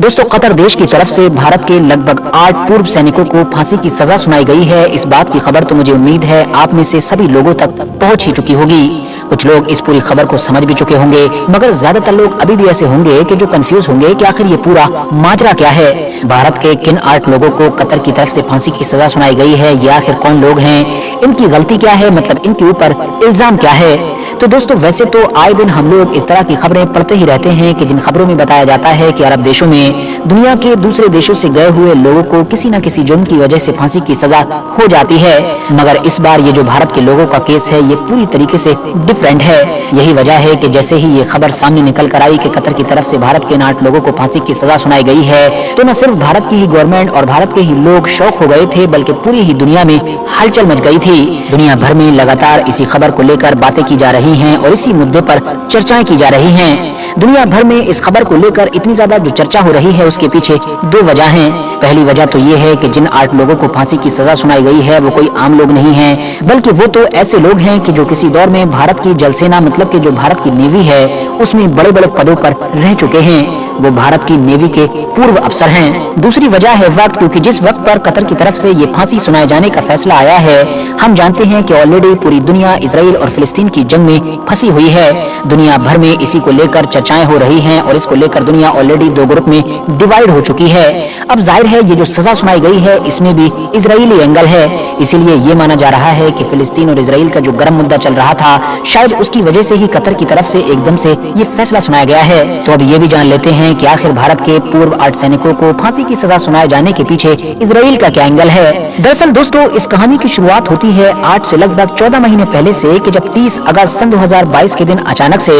दोस्तों, कतर देश की तरफ से भारत के लगभग 8 पूर्व सैनिकों को फांसी की सजा सुनाई गई है। इस बात की खबर तो मुझे उम्मीद है आप में से सभी लोगों तक पहुंच ही चुकी होगी। कुछ लोग इस पूरी खबर को समझ भी चुके होंगे, मगर ज्यादातर लोग अभी भी ऐसे होंगे कि जो कंफ्यूज होंगे कि आखिर ये पूरा माजरा क्या है। भारत के किन 8 लोगों को कतर की तरफ से फांसी की सजा सुनाई गई है, ये आखिर कौन लोग हैं, इनकी गलती क्या है, मतलब इनके ऊपर इल्जाम क्या है। तो दोस्तों, वैसे तो आए दिन हम लोग इस तरह की खबरें पढ़ते ही रहते हैं कि जिन खबरों में बताया जाता है कि अरब देशों में दुनिया के दूसरे देशों से गए हुए लोगों को किसी न किसी जुर्म की वजह से फांसी की सजा हो जाती है। मगर इस बार ये जो भारत के लोगों का केस है, ये पूरी तरीके से डिफरेंट है। यही वजह है कि जैसे ही ये खबर सामने निकल कर आई कि कतर की तरफ से भारत के 8 लोगों को फांसी की सजा सुनाई गई है, तो न सिर्फ भारत की ही गवर्नमेंट और भारत के ही लोग शौक हो गए थे, बल्कि पूरी ही दुनिया में हलचल मच गई थी। दुनिया भर में लगातार इसी खबर को लेकर बातें की जा रही हैं और इसी मुद्दे पर चर्चाएं की जा रही हैं। दुनिया भर में इस खबर को लेकर इतनी ज्यादा जो चर्चा हो रही है, उसके पीछे 2 वजह हैं। पहली वजह तो ये है कि जिन 8 लोगों को फांसी की सजा सुनाई गई है, वो कोई आम लोग नहीं हैं, बल्कि वो तो ऐसे लोग हैं कि जो किसी दौर में भारत की जल सेना, मतलब कि जो भारत की नेवी है, उसमें बड़े बड़े पदों पर रह चुके हैं। वो भारत की नेवी के पूर्व अफसर हैं। दूसरी वजह है वक्त, क्योंकि जिस वक्त पर कतर की तरफ से ये फांसी सुनाए जाने का फैसला आया है, हम जानते हैं कि ऑलरेडी पूरी दुनिया इजराइल और फिलिस्तीन की जंग में फंसी हुई है। दुनिया भर में इसी को लेकर चर्चाएं हो रही हैं और इसको लेकर दुनिया ऑलरेडी 2 ग्रुप में डिवाइड हो चुकी है। अब जाहिर है ये जो सजा सुनाई गई है, इसमें भी इजरायली एंगल है। इसीलिए ये माना जा रहा है कि फिलिस्तीन और इजराइल का जो गर्म मुद्दा चल रहा था, शायद उसकी वजह से ही कतर की तरफ से एकदम से ये फैसला सुनाया गया है। तो अब ये भी जान लेते हैं कि आखिर भारत के पूर्व 8 सैनिकों को फांसी की सजा सुनाए जाने के पीछे इजराइल का क्या एंगल है। दरअसल दोस्तों, इस कहानी की शुरुआत होती है 8 से लगभग 14 महीने पहले से, कि जब 30 अगस्त सन 2022 के दिन अचानक से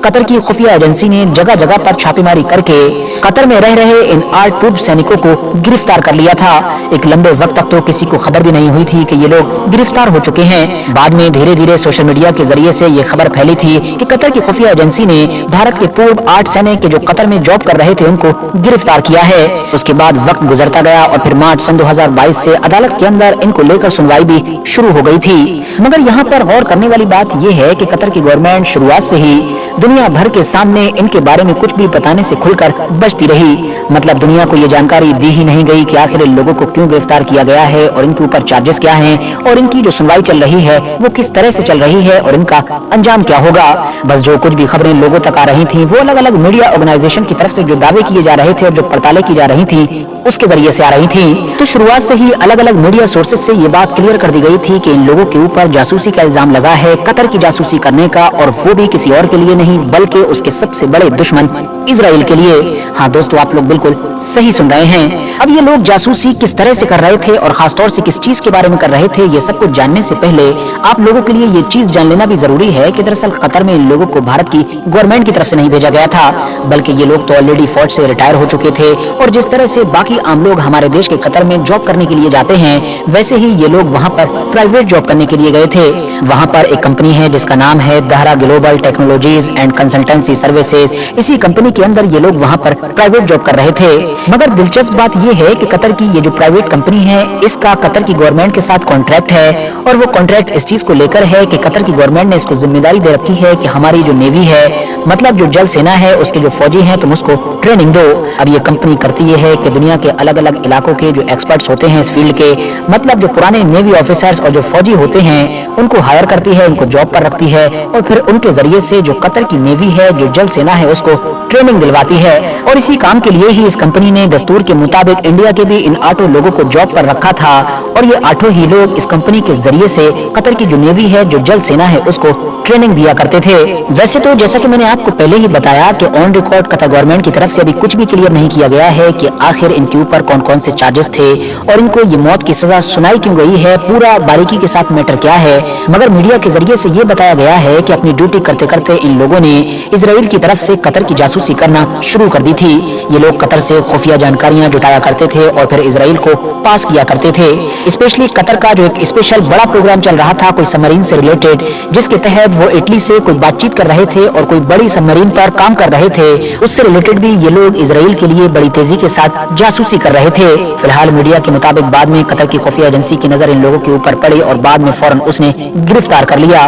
कतर की खुफिया एजेंसी ने जगह जगह पर छापेमारी करके कतर में रह रहे इन 8 पूर्व सैनिकों को गिरफ्तार कर लिया था। एक लंबे वक्त तक तो किसी को खबर भी नहीं हुई थी कि ये लोग गिरफ्तार हो चुके हैं। बाद में धीरे धीरे सोशल मीडिया के जरिए से ये खबर फैली थी कि कतर की खुफिया एजेंसी ने भारत के पूर्व 8 सैनिक के जो कतर में जॉब कर रहे थे, उनको गिरफ्तार किया है। उसके बाद वक्त गुजरता गया और फिर मार्च सन 2022 से अदालत के अंदर इनको लेकर सुनवाई भी शुरू हो गई थी। मगर यहाँ पर गौर करने वाली बात यह है कि कतर की गवर्नमेंट शुरुआत से ही दुनिया भर के सामने इनके बारे में कुछ भी बताने से खुलकर बचती रही। मतलब दुनिया को ये जानकारी दी ही नहीं गई कि आखिर इन लोगों को क्यों गिरफ्तार किया गया है और इनके ऊपर चार्जेस क्या हैं और इनकी जो सुनवाई चल रही है वो किस तरह से चल रही है और इनका अंजाम क्या होगा। बस जो कुछ भी खबरें लोगों तक आ रही थी, वो अलग अलग मीडिया ऑर्गेनाइजेशन की तरफ से जो दावे किए जा रहे थे और जो पड़तालें की जा रही थी, उसके जरिए से आ रही थी। तो शुरुआत से ही अलग अलग मीडिया सोर्सेज से ये बात क्लियर कर दी गई थी कि इन लोगों के ऊपर जासूसी का इल्जाम लगा है, कतर की जासूसी करने का, और वो भी किसी और के लिए नहीं बल्कि उसके सबसे बड़े दुश्मन इजराइल के लिए। हाँ दोस्तों, आप लोग बिल्कुल सही सुन रहे हैं। अब ये लोग जासूसी किस तरह से कर रहे थे और खासतौर से किस चीज के बारे में कर रहे थे, ये सब कुछ जानने से पहले आप लोगों के लिए ये चीज जान लेना भी जरूरी है कि दरअसल कतर में इन लोगों को भारत की गवर्नमेंट की तरफ से नहीं भेजा गया था, बल्कि ये लोग तो ऑलरेडी फौज से रिटायर हो चुके थे। और जिस तरह से बाकी आम लोग हमारे देश के कतर में जॉब करने के लिए जाते हैं, वैसे ही ये लोग वहाँ पर प्राइवेट जॉब करने के लिए गए थे। वहाँ पर एक कंपनी है जिसका नाम है Dahra global technologies and consultancy services. इसी कंपनी के अंदर ये लोग वहाँ पर प्राइवेट जॉब कर रहे थे। मगर दिलचस्प बात ये है कि कतर की ये जो प्राइवेट कंपनी है, इसका कतर की गवर्नमेंट के साथ कॉन्ट्रैक्ट है, और वो कॉन्ट्रैक्ट इस चीज को लेकर है कि कतर की गवर्नमेंट ने इसको जिम्मेदारी दे रखी है कि हमारी जो नेवी है, मतलब जो जल सेना है, उसके जो फौजी हैं, तुम उसको ट्रेनिंग दो। अब ये कंपनी करती ये है कि दुनिया के अलग अलग इलाकों के जो एक्सपर्ट्स होते हैं इस फील्ड के, मतलब जो पुराने नेवी ऑफिसर्स और जो फौजी होते हैं, उनको हायर करती है, उनको जॉब पर रखती है, और फिर उनके जरिए से जो कतर की नेवी है, जो जल सेना है, उसको ट्रेनिंग दिलवाती है। और इसी काम के लिए ही इस कंपनी ने दस्तूर के मुताबिक इंडिया के भी इन 8 लोगों को जॉब पर रखा था, और ये 8 ही लोग इस कंपनी के जरिए से कतर की जो नेवी है, जो जल सेना है, उसको ट्रेनिंग दिया करते थे। वैसे तो जैसा कि मैंने आपको पहले ही बताया कि ऑन रिकॉर्ड कतर गवर्नमेंट की तरफ से अभी कुछ भी क्लियर नहीं किया गया है कि आखिर इनके ऊपर कौन कौन से चार्जेस थे और इनको ये मौत की सजा सुनाई क्यों गई है, पूरा बारीकी के साथ मैटर क्या है। मगर मीडिया के जरिए से ये बताया गया है कि अपनी ड्यूटी करते करते इन लोगों ने इजराइल की तरफ से कतर की जासूसी करना शुरू कर दी थी। ये लोग कतर से खुफिया जानकारियां जुटाया करते थे और फिर इजराइल को पास किया करते थे। स्पेशली कतर का जो एक स्पेशल बड़ा प्रोग्राम चल रहा था कोई सबमरीन से रिलेटेड, जिसके तहत वो इटली से कोई बातचीत कर रहे थे और कोई बड़ी सबमरीन पर काम कर रहे थे, उससे रिलेटेड भी ये लोग इजराइल के लिए बड़ी तेजी के साथ जासूसी जासूसी कर रहे थे। फिलहाल मीडिया के मुताबिक बाद में कतर की खुफिया एजेंसी की नजर इन लोगों के ऊपर पड़ी और बाद में फौरन उसने गिरफ्तार कर लिया।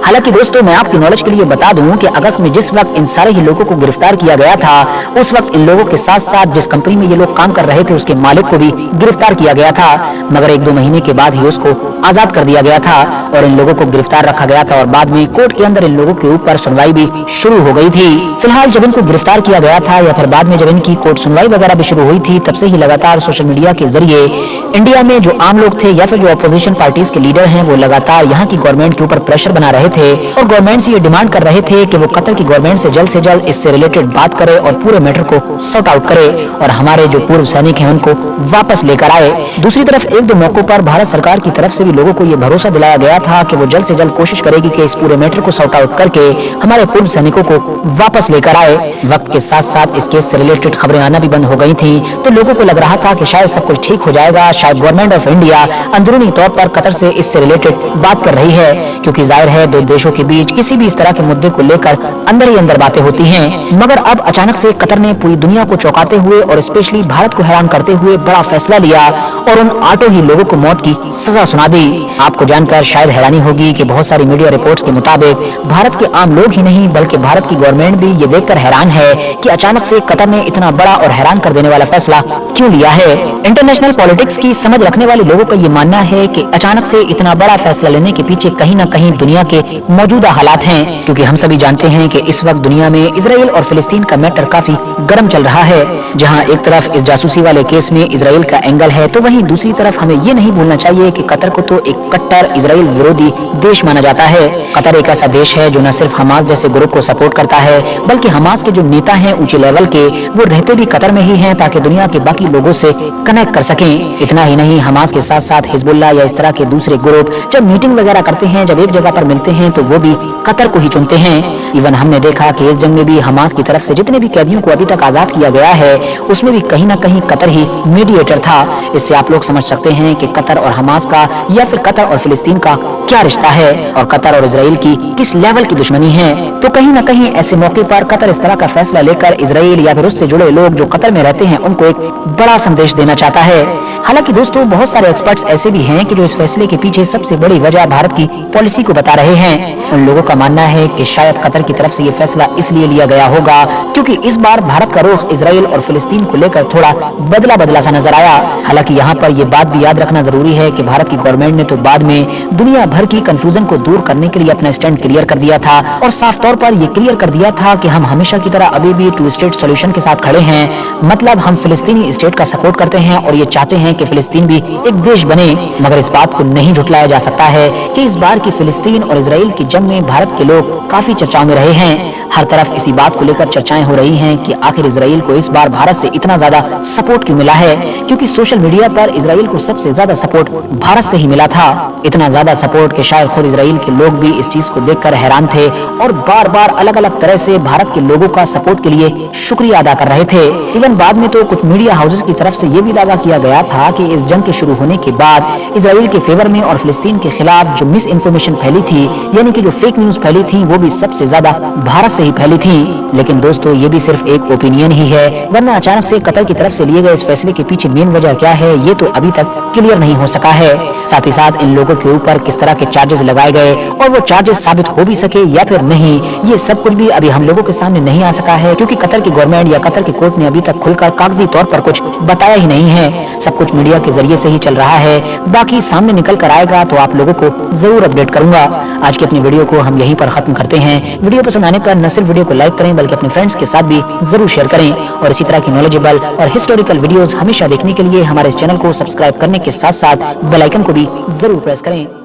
हालांकि दोस्तों, मैं आपकी नॉलेज के लिए बता दूं कि अगस्त में जिस वक्त इन सारे ही लोगों को गिरफ्तार किया गया था, उस वक्त इन लोगों के साथ साथ जिस कंपनी में ये लोग काम कर रहे थे उसके मालिक को भी गिरफ्तार किया गया था, मगर 1-2 महीने के बाद ही उसको आजाद कर दिया गया था और इन लोगों को गिरफ्तार रखा गया था और बाद में कोर्ट के अंदर इन लोगों के ऊपर सुनवाई भी शुरू हो गई थी। फिलहाल जब इनको गिरफ्तार किया गया था या फिर बाद में जब इनकी कोर्ट सुनवाई वगैरह भी शुरू हुई थी, तब से ही लगातार सोशल मीडिया के जरिए इंडिया में जो आम लोग थे या फिर जो अपोजिशन पार्टीज के लीडर हैं, वो लगातार यहाँ की गवर्नमेंट के ऊपर प्रेशर बना रहे थे और गवर्नमेंट से ये डिमांड कर रहे थे कि वो कतर की गवर्नमेंट से जल्द इससे रिलेटेड बात करे और पूरे मैटर को सॉर्ट आउट करे और हमारे जो पूर्व सैनिक हैं उनको वापस लेकर आए। दूसरी तरफ 1-2 मौकों पर भारत सरकार की तरफ से भी लोगों को ये भरोसा दिलाया गया था कि वो जल्द से जल्द कोशिश करेगी कि इस पूरे मैटर को सॉर्ट आउट करके हमारे पूर्व सैनिकों को वापस लेकर आए। वक्त के साथ साथ इस केस से रिलेटेड खबरें आना भी बंद हो गई थी, तो लोगों को लग रहा था कि शायद सब कुछ ठीक हो जाएगा, शायद गवर्नमेंट ऑफ इंडिया अंदरूनी तौर पर कतर से इससे रिलेटेड बात कर रही है, क्योंकि जाहिर है 2 देशों के बीच किसी भी इस तरह के मुद्दे को लेकर अंदर ही अंदर बातें होती हैं। मगर अब अचानक से कतर ने पूरी दुनिया को चौंकाते हुए और स्पेशली भारत को हैरान करते हुए बड़ा फैसला लिया और उन 8 ही लोगों को मौत की सजा सुना दी। आपको जानकर शायद हैरानी होगी कि बहुत सारी मीडिया रिपोर्ट्स के मुताबिक भारत के आम लोग ही नहीं बल्कि भारत की गवर्नमेंट भी ये देखकर हैरान है कि अचानक से कतर ने इतना बड़ा और हैरान कर देने वाला फैसला क्यों लिया है। इंटरनेशनल पॉलिटिक्स की समझ रखने वाले लोगों का ये मानना है कि अचानक से इतना बड़ा फैसला लेने के पीछे कहीं न कहीं दुनिया के मौजूदा हालात हैं, क्योंकि हम सभी जानते हैं कि इस वक्त दुनिया में इजराइल और फिलिस्तीन का मैटर काफी गर्म चल रहा है। जहां एक तरफ इस जासूसी वाले केस में इजराइल का एंगल है, तो वहीं दूसरी तरफ हमें ये नहीं भूलना चाहिए कि कतर को तो एक कट्टर इजराइल विरोधी देश माना जाता है। कतर एक ऐसा देश है जो न सिर्फ हमास जैसे ग्रुप को सपोर्ट करता है, बल्कि हमास के जो नेता हैं ऊंचे लेवल के, वो रहते भी कतर में ही हैं ताकि दुनिया के बाकी लोगों से कनेक्ट कर सकें। इतना ही नहीं, हमास के साथ साथ हिजबुल्लाह या इस तरह के दूसरे ग्रुप जब मीटिंग वगैरह करते हैं, जब एक जगह पर मिलते हैं, तो वो भी कतर को ही चुनते हैं। इवन हमने देखा कि इस जंग में भी हमास की तरफ से जितने भी कैदियों को अभी तक आजाद किया गया है, उसमें भी कहीं ना कहीं कतर ही मीडिएटर था। इससे आप लोग समझ सकते हैं कि कतर और हमास का या फिर कतर और फिलिस्तीन का क्या रिश्ता है और कतर और इजराइल की किस लेवल की दुश्मनी है। तो कहीं ना कहीं ऐसे मौके पर कतर इस तरह का फैसला लेकर इजराइल या फिर उससे जुड़े लोग जो कतर में रहते हैं उनको एक बड़ा संदेश देना चाहता है। हालांकि दोस्तों, बहुत सारे एक्सपर्ट्स ऐसे भी हैं कि जो इस फैसले के पीछे सबसे बड़ी वजह भारत की पॉलिसी को बता रहे हैं। उन लोगों का मानना है कि शायद कतर की तरफ से ये फैसला इसलिए लिया गया होगा क्योंकि इस बार भारत का रुख इजराइल और फिलिस्तीन को लेकर थोड़ा बदला सा नजर आया। हालांकि यहाँ पर ये बात भी याद रखना जरूरी है कि भारत की गवर्नमेंट ने तो बाद में दुनिया भर की कंफ्यूजन को दूर करने के लिए अपना स्टैंड क्लियर कर दिया था और साफ तौर पर ये क्लियर कर दिया था कि हम हमेशा की तरह अभी भी 2 स्टेट सॉल्यूशन के साथ खड़े हैं। मतलब हम फिलिस्तीनी स्टेट का सपोर्ट करते हैं और ये चाहते हैं कि फिलिस्तीन भी एक देश बने। मगर इस बात को नहीं झुठलाया जा सकता है कि इस बार की फिलिस्तीन और इजराइल की जंग में भारत के लोग काफी चर्चाओं में रहे हैं। हर तरफ इसी बात को लेकर चर्चाएं हो रही हैं कि आखिर इजराइल को इस बार भारत से इतना ज्यादा सपोर्ट क्यों मिला है, क्योंकि सोशल मीडिया पर इजराइल को सबसे ज्यादा सपोर्ट भारत से ही मिला था। इतना ज्यादा सपोर्ट कि शायद खुद इजराइल के लोग भी इस चीज को देखकर हैरान थे और बार बार अलग अलग तरह से भारत के लोगों का सपोर्ट के लिए शुक्रिया अदा कर रहे थे। इवन बाद में तो कुछ मीडिया हाउसेस की तरफ से ये भी दावा किया गया था कि इस जंग के शुरू होने के बाद इजराइल के फेवर में और फिलिस्तीन के खिलाफ जो मिस इन्फॉर्मेशन फैली थी, यानी कि जो फेक न्यूज फैली थी, वो भी सबसे ज्यादा भारत से ही फैली थी। लेकिन दोस्तों, ये भी सिर्फ एक ओपिनियन ही है, वरना अचानक से कतर की तरफ से लिए गए इस फैसले के पीछे मेन वजह क्या है, ये तो अभी तक क्लियर नहीं हो सका है। साथ ही साथ इन लोगों के ऊपर किस तरह के चार्जेस लगाए गए और वो चार्जेस साबित हो भी सके या फिर नहीं, ये सब कुछ भी अभी हम लोगों के सामने नहीं आ सका है, क्योंकि कतर की गवर्नमेंट या कतर की कोर्ट ने अभी तक खुलकर कागजी तौर पर कुछ बताया ही नहीं है। सब कुछ मीडिया के जरिए से ही चल रहा है, बाकी सामने निकल कर आएगा तो आप लोगों को जरूर अपडेट करूंगा। आज की अपनी वीडियो को हम यहीं पर खत्म करते हैं। वीडियो पसंद आने पर न सिर्फ वीडियो को लाइक करें बल्कि अपने फ्रेंड्स के साथ भी जरूर शेयर करें और इसी तरह की नॉलेजेबल और हिस्टोरिकल वीडियोस हमेशा देखने के लिए हमारे इस चैनल को सब्सक्राइब करने के साथ साथ बेल आइकन को भी जरूर प्रेस करें।